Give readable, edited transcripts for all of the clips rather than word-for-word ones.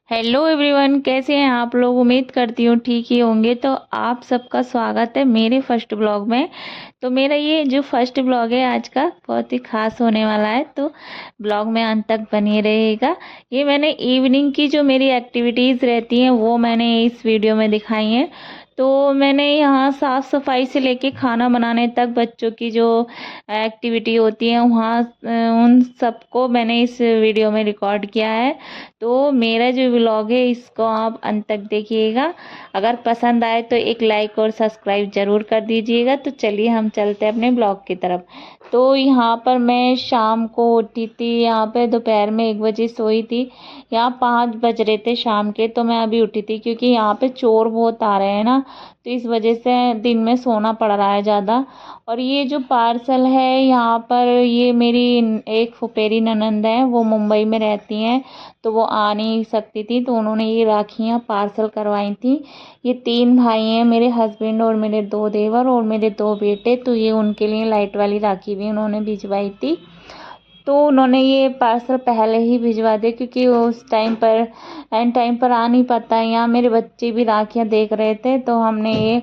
Hello everyone, कैसे हैं आप लोग। उम्मीद करती हूँ ठीक ही होंगे। तो आप सबका स्वागत है मेरे फर्स्ट ब्लॉग में। तो मेरा ये जो फर्स्ट ब्लॉग है आज का बहुत ही खास होने वाला है, तो ब्लॉग में अंत तक बने रहेगा। ये मैंने इवनिंग की जो मेरी एक्टिविटीज़ रहती हैं वो मैंने इस वीडियो में दिखाई हैं। तो मैंने यहाँ साफ़ सफाई से लेके खाना बनाने तक बच्चों की जो एक्टिविटी होती है वहाँ उन सबको मैंने इस वीडियो में रिकॉर्ड किया है। तो मेरा जो व्लॉग है इसको आप अंत तक देखिएगा। अगर पसंद आए तो एक लाइक और सब्सक्राइब ज़रूर कर दीजिएगा। तो चलिए हम चलते हैं अपने ब्लॉग की तरफ। तो यहाँ पर मैं शाम को उठी थी, यहाँ पे दोपहर में 1 बजे सोई थी। यहाँ 5 बज रहे थे शाम के, तो मैं अभी उठी थी क्योंकि यहाँ पे चोर बहुत आ रहे हैं ना, तो इस वजह से दिन में सोना पड़ रहा है ज़्यादा। और ये जो पार्सल है यहाँ पर, ये मेरी एक फुफेरी ननंद है, वो मुंबई में रहती हैं, तो वो आ नहीं सकती थी, तो उन्होंने ये राखियाँ पार्सल करवाई थी। ये 3 भाई हैं, मेरे हस्बैंड और मेरे 2 देवर और मेरे 2 बेटे, तो ये उनके लिए लाइट वाली राखी भी उन्होंने भिजवाई थी। तो उन्होंने ये पार्सल पहले ही भिजवा दिया क्योंकि वो उस टाइम पर एंड टाइम पर आ नहीं पाता है। यहाँ मेरे बच्चे भी राखियाँ देख रहे थे, तो हमने ये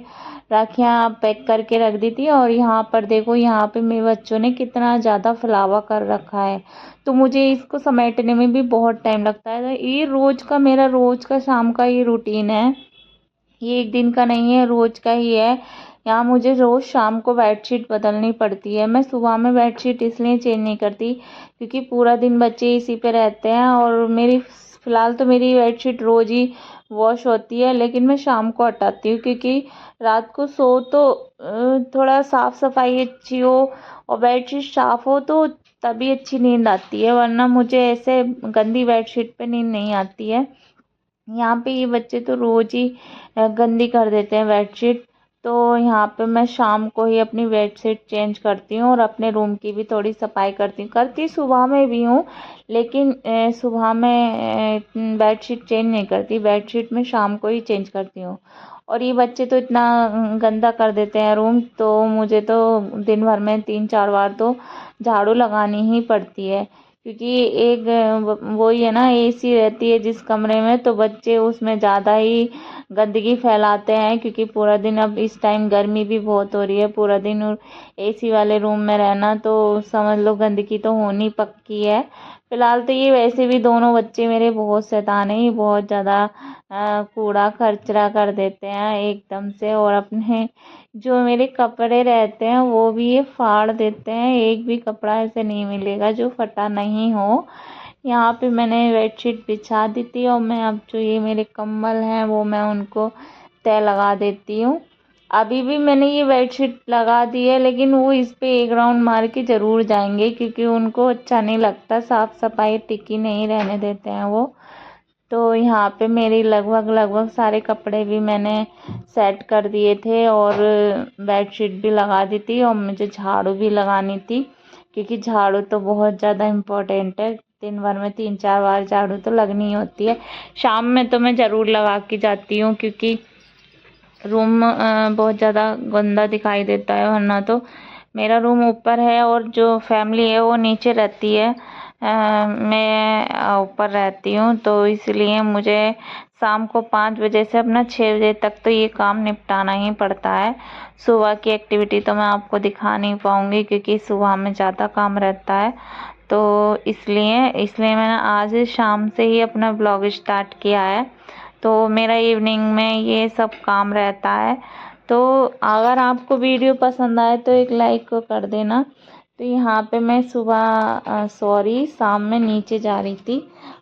राखियाँ पैक करके रख दी थी। और यहाँ पर देखो, यहाँ पे मेरे बच्चों ने कितना ज़्यादा फैलावा कर रखा है, तो मुझे इसको समेटने में भी बहुत टाइम लगता है। ये रोज़ का मेरा रोज़ का शाम का ये रूटीन है, ये एक दिन का नहीं है, रोज़ का ही है। यहाँ मुझे रोज़ शाम को बेडशीट बदलनी पड़ती है। मैं सुबह में बेडशीट इसलिए चेंज नहीं करती क्योंकि पूरा दिन बच्चे इसी पे रहते हैं। और मेरी फ़िलहाल तो मेरी बेडशीट रोज़ ही वॉश होती है, लेकिन मैं शाम को हटाती हूँ क्योंकि रात को सो तो थोड़ा साफ़ सफाई अच्छी हो और बेडशीट साफ़ हो तो तभी अच्छी नींद आती है, वरना मुझे ऐसे गंदी बेडशीट पे नींद नहीं आती है। यहाँ पे ये बच्चे तो रोज़ ही गंदी कर देते हैं बेडशीट। तो यहाँ पे मैं शाम को ही अपनी बेडशीट चेंज करती हूँ और अपने रूम की भी थोड़ी सफाई करती सुबह में भी हूँ, लेकिन सुबह में बेडशीट चेंज नहीं करती, बेडशीट मैं शाम को ही चेंज करती हूँ। और ये बच्चे तो इतना गंदा कर देते हैं रूम, तो मुझे तो दिन भर में 3-4 बार तो झाड़ू लगानी ही पड़ती है क्योंकि एक वही है ना, एसी रहती है जिस कमरे में, तो बच्चे उसमें ज़्यादा ही गंदगी फैलाते हैं क्योंकि पूरा दिन, अब इस टाइम गर्मी भी बहुत हो रही है, पूरा दिन एसी वाले रूम में रहना, तो समझ लो गंदगी तो होनी पक्की है। फिलहाल तो ये वैसे भी दोनों बच्चे मेरे बहुत शैतान हैं, ये बहुत ज़्यादा कूड़ा कचरा कर देते हैं एकदम से। और अपने जो मेरे कपड़े रहते हैं वो भी ये फाड़ देते हैं, एक भी कपड़ा ऐसे नहीं मिलेगा जो फटा नहीं हो। यहाँ पे मैंने बेडशीट बिछा दी थी और मैं अब जो ये मेरे कंबल हैं वो मैं उनको तय लगा देती हूँ। अभी भी मैंने ये बेडशीट लगा दी है, लेकिन वो इस पे एक राउंड मार के ज़रूर जाएंगे क्योंकि उनको अच्छा नहीं लगता, साफ़ सफाई टिकी नहीं रहने देते हैं वो। तो यहाँ पे मेरी लगभग लगभग सारे कपड़े भी मैंने सेट कर दिए थे और बेडशीट भी लगा दी थी और मुझे झाड़ू भी लगानी थी क्योंकि झाड़ू तो बहुत ज़्यादा इम्पोर्टेंट है। दिन भर में 3-4 बार झाड़ू तो लगनी ही होती है। शाम में तो मैं ज़रूर लगा के जाती हूँ क्योंकि रूम बहुत ज़्यादा गंदा दिखाई देता है, वरना तो मेरा रूम ऊपर है और जो फैमिली है वो नीचे रहती है। मैं ऊपर रहती हूँ, तो इसलिए मुझे शाम को 5 बजे से अपना 6 बजे तक तो ये काम निपटाना ही पड़ता है। सुबह की एक्टिविटी तो मैं आपको दिखा नहीं पाऊँगी क्योंकि सुबह में ज़्यादा काम रहता है, तो इसलिए इसलिए मैंने आज शाम से ही अपना ब्लॉग स्टार्ट किया है। तो मेरा इवनिंग में ये सब काम रहता है। तो अगर आपको वीडियो पसंद आए तो एक लाइक को कर देना। तो यहाँ पे मैं सुबह शाम में नीचे जा रही थी।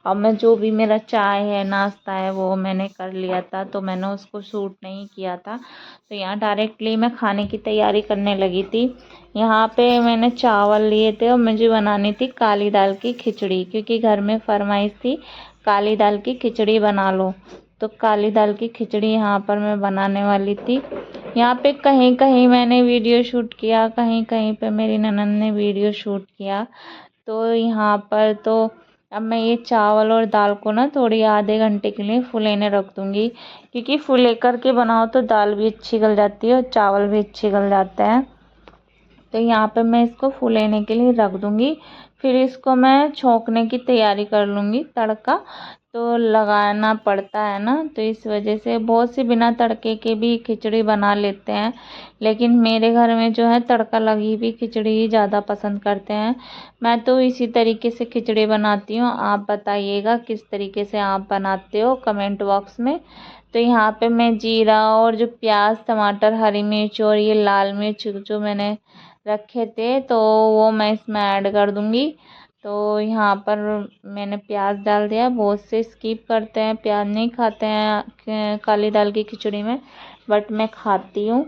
अब मैं जो भी मेरा चाय है नाश्ता है वो मैंने कर लिया था, तो मैंने उसको शूट नहीं किया था। तो यहाँ डायरेक्टली मैं खाने की तैयारी करने लगी थी। यहाँ पे मैंने चावल लिए थे और मुझे बनानी थी काली दाल की खिचड़ी क्योंकि घर में फरमाइश थी काली दाल की खिचड़ी बना लो। तो काली दाल की खिचड़ी यहाँ पर मैं बनाने वाली थी। यहाँ पे कहीं कहीं मैंने वीडियो शूट किया, कहीं कहीं पे मेरी ननद ने वीडियो शूट किया। तो यहाँ पर तो अब मैं ये चावल और दाल को ना थोड़ी आधे घंटे के लिए फुलेने रख दूँगी क्योंकि फुले करके बनाओ तो दाल भी अच्छी गल जाती है और चावल भी अच्छे गल जाते हैं। तो यहाँ पे मैं इसको फुलेने के लिए रख दूँगी, फिर इसको मैं छौंकने की तैयारी कर लूँगी तड़का। तो लगाना पड़ता है ना, तो इस वजह से बहुत से बिना तड़के के भी खिचड़ी बना लेते हैं, लेकिन मेरे घर में जो है तड़का लगी हुई खिचड़ी ही ज़्यादा पसंद करते हैं। मैं तो इसी तरीके से खिचड़ी बनाती हूँ। आप बताइएगा किस तरीके से आप बनाते हो कमेंट बॉक्स में। तो यहाँ पे मैं जीरा और जो प्याज, टमाटर, हरी मिर्च और ये लाल मिर्च जो मैंने रखे थे, तो वो मैं इसमें ऐड कर दूँगी। तो यहाँ पर मैंने प्याज डाल दिया। बहुत से स्किप करते हैं, प्याज नहीं खाते हैं काली दाल की खिचड़ी में, बट मैं खाती हूँ।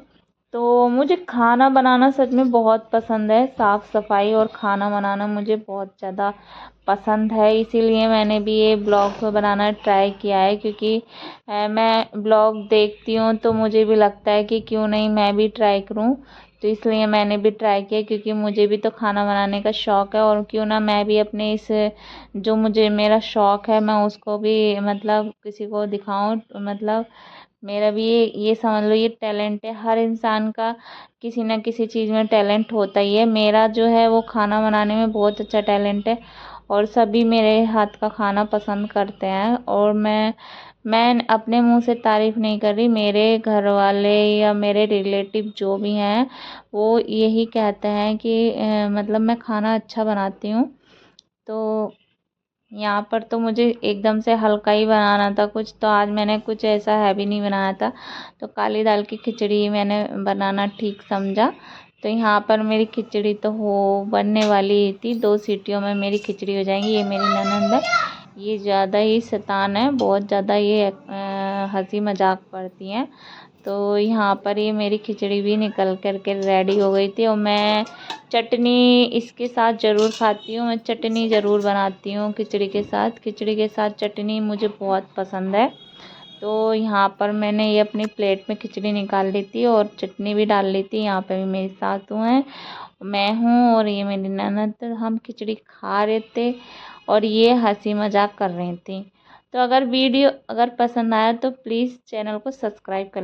तो मुझे खाना बनाना सच में बहुत पसंद है। साफ़ सफाई और खाना बनाना मुझे बहुत ज़्यादा पसंद है, इसीलिए मैंने भी ये ब्लॉग बनाना ट्राई किया है। क्योंकि मैं ब्लॉग देखती हूँ तो मुझे भी लगता है कि क्यों नहीं मैं भी ट्राई करूँ, तो इसलिए मैंने भी ट्राई किया। क्योंकि मुझे भी तो खाना बनाने का शौक़ है, और क्यों ना मैं भी अपने इस जो मुझे मेरा शौक़ है मैं उसको भी मतलब किसी को दिखाऊं। मतलब मेरा भी ये समझ लो ये टैलेंट है। हर इंसान का किसी न किसी चीज़ में टैलेंट होता ही है। मेरा जो है वो खाना बनाने में बहुत अच्छा टैलेंट है, और सभी मेरे हाथ का खाना पसंद करते हैं। और मैं अपने मुंह से तारीफ़ नहीं कर रही, मेरे घर वाले या मेरे रिलेटिव जो भी हैं वो यही कहते हैं कि मतलब मैं खाना अच्छा बनाती हूँ। तो यहाँ पर तो मुझे एकदम से हल्का ही बनाना था कुछ, तो आज मैंने कुछ ऐसा हैवी नहीं बनाया था, तो काली दाल की खिचड़ी मैंने बनाना ठीक समझा। तो यहाँ पर मेरी खिचड़ी तो हो बनने वाली थी, 2 सीटियों में मेरी खिचड़ी हो जाएंगी। ये मेरी ननंद है, ये ज़्यादा ही शैतान है, बहुत ज़्यादा ये हंसी मजाक करती हैं। तो यहाँ पर ये मेरी खिचड़ी भी निकल कर के रेडी हो गई थी, और मैं चटनी इसके साथ ज़रूर खाती हूँ। मैं चटनी ज़रूर बनाती हूँ खिचड़ी के साथ। खिचड़ी के साथ चटनी मुझे बहुत पसंद है। तो यहाँ पर मैंने ये अपनी प्लेट में खिचड़ी निकाल ली थी और चटनी भी डाल ली थी। यहाँ पे भी मेरी सासू हैं, मैं हूँ और ये मेरी ननद। हम खिचड़ी खा रहे थे और ये हंसी मजाक कर रही थी। तो अगर वीडियो अगर पसंद आया तो प्लीज़ चैनल को सब्सक्राइब कर